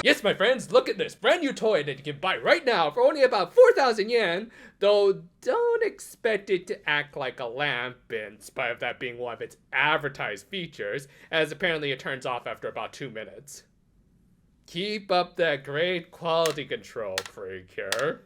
Yes, my friends, look at this brand new toy that you can buy right now for only about 4,000 yen. Though, don't expect it to act like a lamp, in spite of that being one of its advertised features, as apparently it turns off after about 2 minutes. Keep up that great quality control, Precure.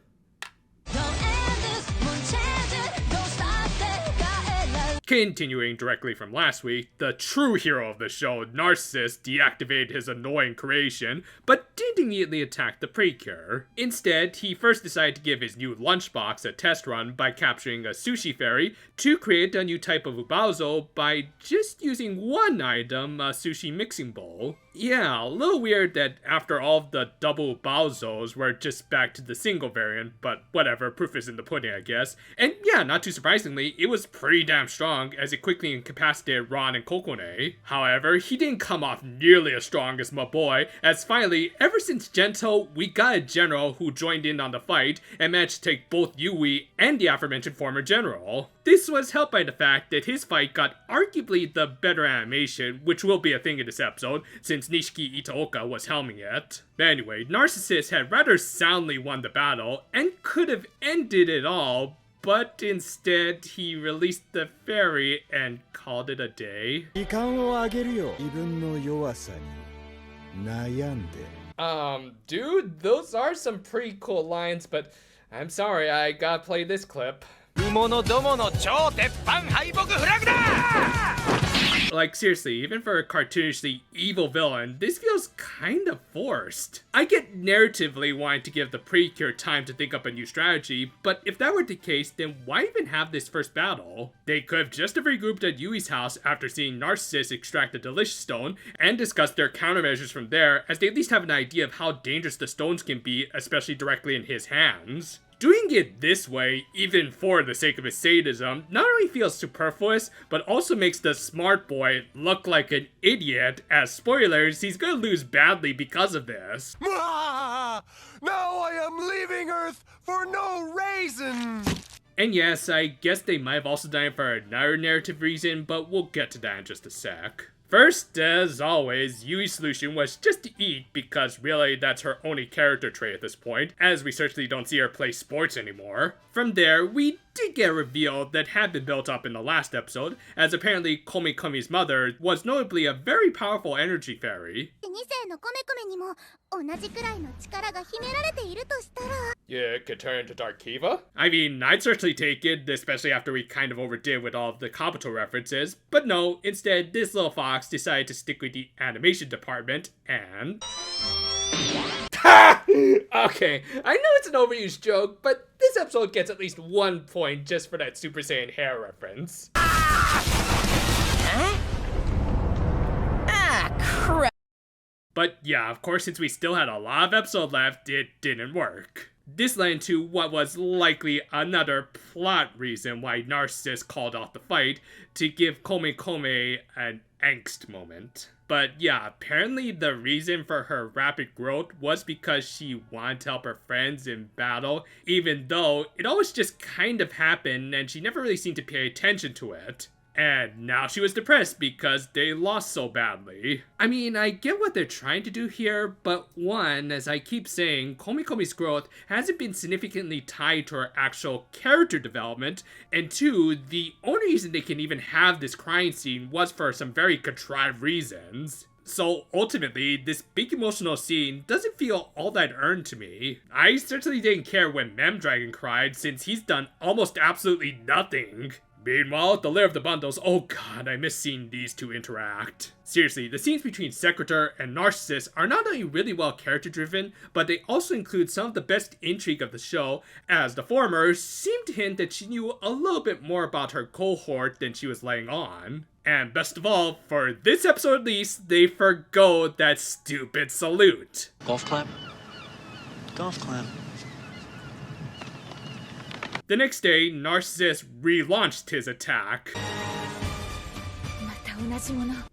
Continuing directly from last week, the true hero of the show, Narcissus, deactivated his annoying creation, but didn't immediately attack the Precure. Instead, he first decided to give his new lunchbox a test run by capturing a sushi fairy to create a new type of Ubauzo by just using one item, a sushi mixing bowl. Yeah, a little weird that after all of the double Ubauzos, we're just back to the single variant, but whatever, proof is in the pudding, I guess. And yeah, not too surprisingly, it was pretty damn strong as it quickly incapacitated Ron and Kokone. However, he didn't come off nearly as strong as my boy, as finally, ever since Gento, we got a general who joined in on the fight and managed to take both Yui and the aforementioned former general. This was helped by the fact that his fight got arguably the better animation, which will be a thing in this episode, since Nishiki Itaoka was helming it. But anyway, Narcissus had rather soundly won the battle, and could have ended it all, but instead he released the fairy and called it a day. Dude, those are some pretty cool lines, but I'm sorry, I gotta play this clip. Like, seriously, even for a cartoonishly evil villain, this feels kind of forced. I get narratively wanting to give the Precure time to think up a new strategy, but if that were the case, then why even have this first battle? They could have just have regrouped at Yui's house after seeing Narcissus extract the Delicious Stone, and discussed their countermeasures from there, as they at least have an idea of how dangerous the stones can be, especially directly in his hands. Doing it this way, even for the sake of his sadism, not only feels superfluous, but also makes the smart boy look like an idiot, as spoilers, he's gonna lose badly because of this. Now I am leaving Earth for no reason! And yes, I guess they might have also done it for another narrative reason, but we'll get to that in just a sec. First, as always, Yui's solution was just to eat, because really that's her only character trait at this point, as we certainly don't see her play sports anymore. From there, we did get a reveal that had been built up in the last episode, as apparently Komi-Komi's mother was notably a very powerful energy fairy. Yeah, it could turn into Dark Kiva? I mean, I'd certainly take it, especially after we kind of overdid with all of the Kabuto references, but no, instead this little fox decided to stick with the animation department, and... Okay, I know it's an overused joke, but this episode gets at least 1 point just for that Super Saiyan hair reference. Huh? Ah, crap. But yeah, of course, since we still had a lot of episode left, it didn't work. This led into what was likely another plot reason why Narcissus called off the fight, to give Komi-Komi an angst moment. But yeah, apparently the reason for her rapid growth was because she wanted to help her friends in battle, even though it always just kind of happened and she never really seemed to pay attention to it. And now she was depressed because they lost so badly. I mean, I get what they're trying to do here, but one, as I keep saying, Komi-Komi's growth hasn't been significantly tied to her actual character development, and two, the only reason they can even have this crying scene was for some very contrived reasons. So ultimately, this big emotional scene doesn't feel all that earned to me. I certainly didn't care when Memdragon cried, since he's done almost absolutely nothing. Meanwhile, at the lair of the bundles, oh god, I miss seeing these two interact. Seriously, the scenes between Secretor and Narcissus are not only really well character driven, but they also include some of the best intrigue of the show, as the former seemed to hint that she knew a little bit more about her cohort than she was laying on. And best of all, for this episode at least, they forgo that stupid salute. Golf clap? Golf clap. The next day, Narcissus relaunched his attack.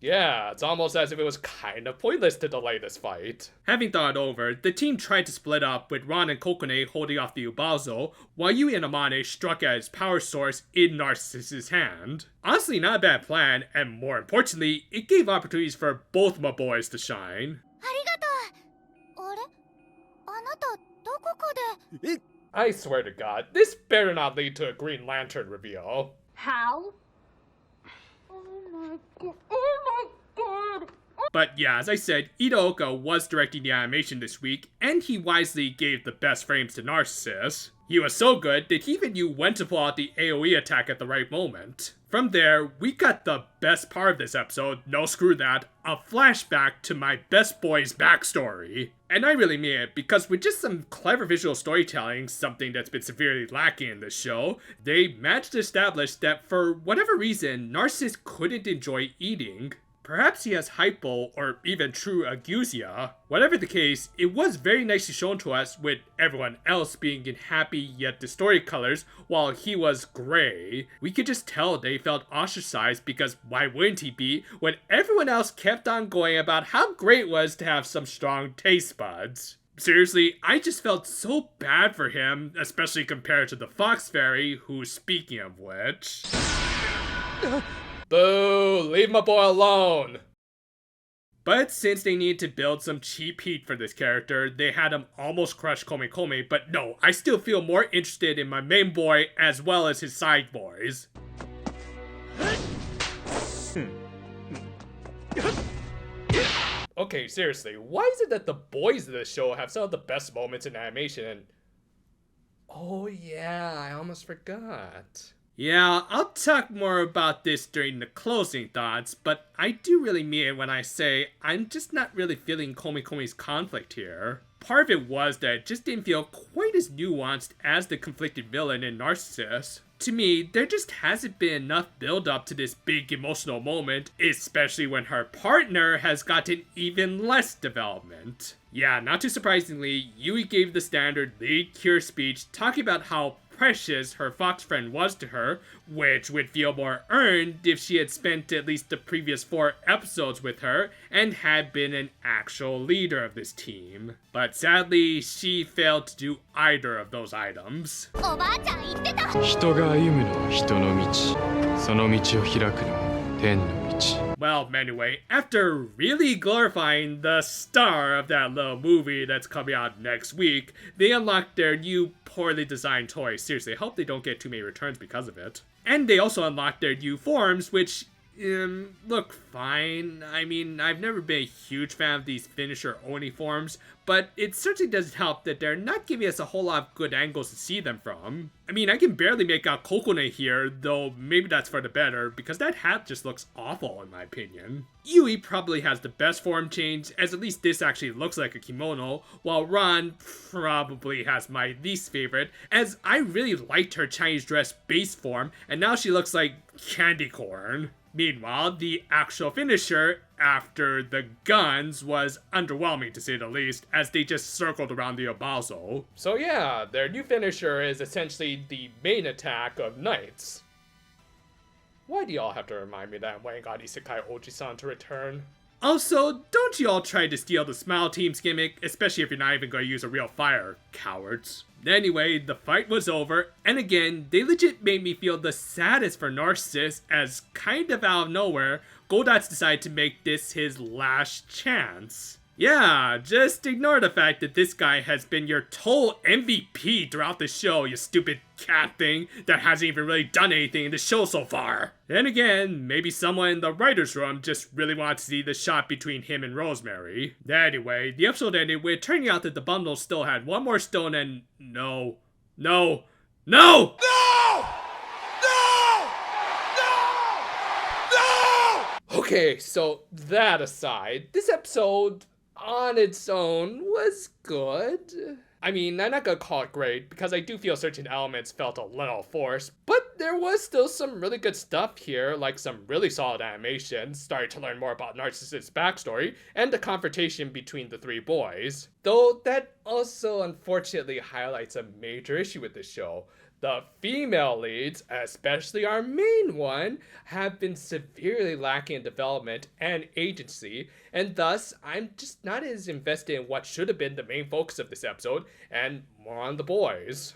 Yeah, it's almost as if it was kind of pointless to delay this fight. Having thought it over, the team tried to split up, with Ron and Kokone holding off the Ubauzo, while Yui and Amane struck at his power source in Narcissus' hand. Honestly, not a bad plan, and more importantly, it gave opportunities for both my boys to shine. あれ I swear to God, this better not lead to a Green Lantern reveal. How? Oh my god. Oh my god. But yeah, as I said, Itaoka was directing the animation this week, and he wisely gave the best frames to Narcissus. He was so good that he even knew when to pull out the AoE attack at the right moment. From there, we got the best part of this episode, no screw that, a flashback to my best boy's backstory. And I really mean it, because with just some clever visual storytelling, something that's been severely lacking in this show, they managed to establish that for whatever reason, Narcissus couldn't enjoy eating. Perhaps he has hypo or even true agusia. Whatever the case, it was very nicely shown to us with everyone else being in happy yet distorted colors while he was gray. We could just tell they felt ostracized because why wouldn't he be when everyone else kept on going about how great it was to have some strong taste buds. Seriously, I just felt so bad for him, especially compared to the Fox Fairy, who, speaking of which... Boo! Leave my boy alone! But since they needed to build some cheap heat for this character, they had him almost crush Komi Komi, but no, I still feel more interested in my main boy as well as his side boys. Okay, seriously, why is it that the boys of this show have some of the best moments in animation and... Oh yeah, I almost forgot. Yeah, I'll talk more about this during the closing thoughts, but I do really mean it when I say I'm just not really feeling Komi Komi's conflict here. Part of it was that it just didn't feel quite as nuanced as the conflicted villain in Narcissus. To me, there just hasn't been enough build up to this big emotional moment, especially when her partner has gotten even less development. Yeah, not too surprisingly, Yui gave the standard lead cure speech talking about how precious her fox friend was to her, which would feel more earned if she had spent at least the previous 4 episodes with her and had been an actual leader of this team. But sadly, she failed to do either of those items. おばあちゃん言ってた。人が歩むのは人の道、その道を開くのは天の道。 Well, anyway, after really glorifying the star of that little movie that's coming out next week, they unlocked their new poorly designed toy. Seriously, I hope they don't get too many returns because of it. And they also unlocked their new forms, which look fine. I mean, I've never been a huge fan of these finisher Oni forms, but it certainly doesn't help that they're not giving us a whole lot of good angles to see them from. I mean, I can barely make out Kokone here, though maybe that's for the better, because that hat just looks awful in my opinion. Yui probably has the best form change, as at least this actually looks like a kimono, while Ran probably has my least favorite, as I really liked her Chinese dress base form, and now she looks like candy corn. Meanwhile, the actual finisher, after the guns, was underwhelming to say the least, as they just circled around the Ubauzo. So yeah, their new finisher is essentially the main attack of Knights. Why do y'all have to remind me that I'm waiting on Isekai Oji-san to return? Also, don't y'all try to steal the Smile Team's gimmick, especially if you're not even going to use a real fire, cowards. Anyway, the fight was over, and again, they legit made me feel the saddest for Narcissus as kind of out of nowhere, Goldats decided to make this his last chance. Yeah, just ignore the fact that this guy has been your total MVP throughout the show, you stupid cat thing that hasn't even really done anything in the show so far. Then again, maybe someone in the writer's room just really wanted to see the shot between him and Rosemary. Anyway, the episode ended with turning out that the bundle still had one more stone and no. No! No! No! No! Okay, so that aside, this episode on its own was good. I mean, I'm not gonna call it great because I do feel certain elements felt a little forced, but there was still some really good stuff here, like some really solid animations, starting to learn more about Narcissus' backstory, and the confrontation between the 3 boys. Though that also unfortunately highlights a major issue with the show. The female leads, especially our main one, have been severely lacking in development and agency, and thus I'm just not as invested in what should have been the main focus of this episode, and more on the boys.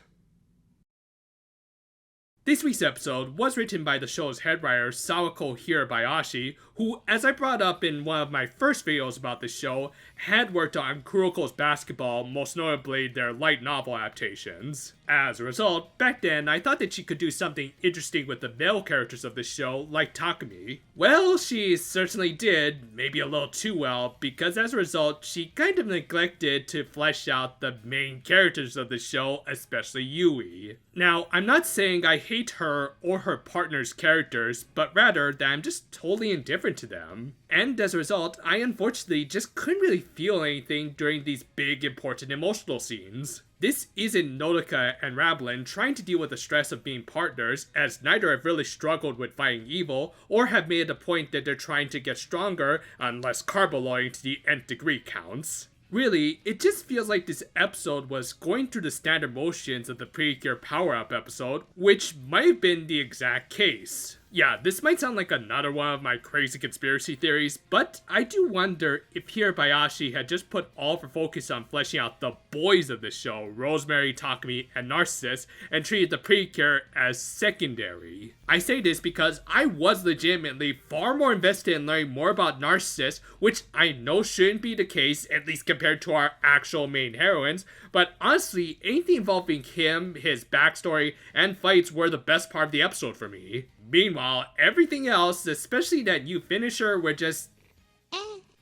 This week's episode was written by the show's head writer Sawako Hirabayashi, who, as I brought up in one of my first videos about the show, had worked on Kuroko's Basketball, most notably their light novel adaptations. As a result, back then I thought that she could do something interesting with the male characters of the show, like Takumi. Well, she certainly did, maybe a little too well, because as a result, she kind of neglected to flesh out the main characters of the show, especially Yui. Now, I'm not saying I hate her or her partner's characters, but rather that I'm just totally indifferent to them. And as a result, I unfortunately just couldn't really feel anything during these big, important emotional scenes. This isn't Nodoka and Rablin trying to deal with the stress of being partners, as neither have really struggled with fighting evil, or have made it a point that they're trying to get stronger, unless carboloing to the nth degree counts. Really, it just feels like this episode was going through the standard motions of the Precure power-up episode, which might have been the exact case. Yeah, this might sound like another one of my crazy conspiracy theories, but I do wonder if Hirabayashi had just put all of her focus on fleshing out the boys of the show, Rosemary, Takumi, and Narcissus, and treated the Precure as secondary. I say this because I was legitimately far more invested in learning more about Narcissus, which I know shouldn't be the case, at least compared to our actual main heroines, but honestly, anything involving him, his backstory, and fights were the best part of the episode for me. Meanwhile, everything else, especially that new finisher, were just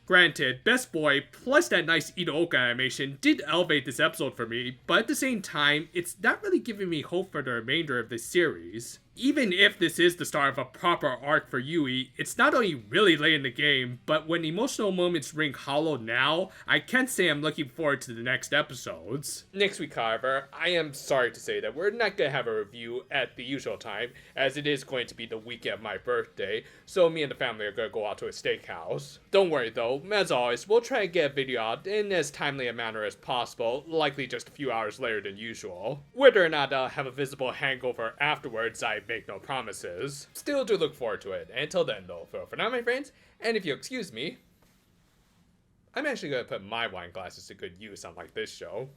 Granted, Best Boy plus that nice Itooka animation did elevate this episode for me, but at the same time, it's not really giving me hope for the remainder of this series. Even if this is the start of a proper arc for Yui, it's not only really late in the game, but when emotional moments ring hollow now, I can't say I'm looking forward to the next episodes. Next week, however, I am sorry to say that we're not going to have a review at the usual time, as it is going to be the weekend of my birthday, so me and the family are going to go out to a steakhouse. Don't worry though, as always, we'll try and get a video out in as timely a manner as possible, likely just a few hours later than usual. Whether or not I'll have a visible hangover afterwards, I make no promises. Still do look forward to it. Until then though, for now my friends, and if you'll excuse me, I'm actually going to put my wine glasses to good use unlike this show.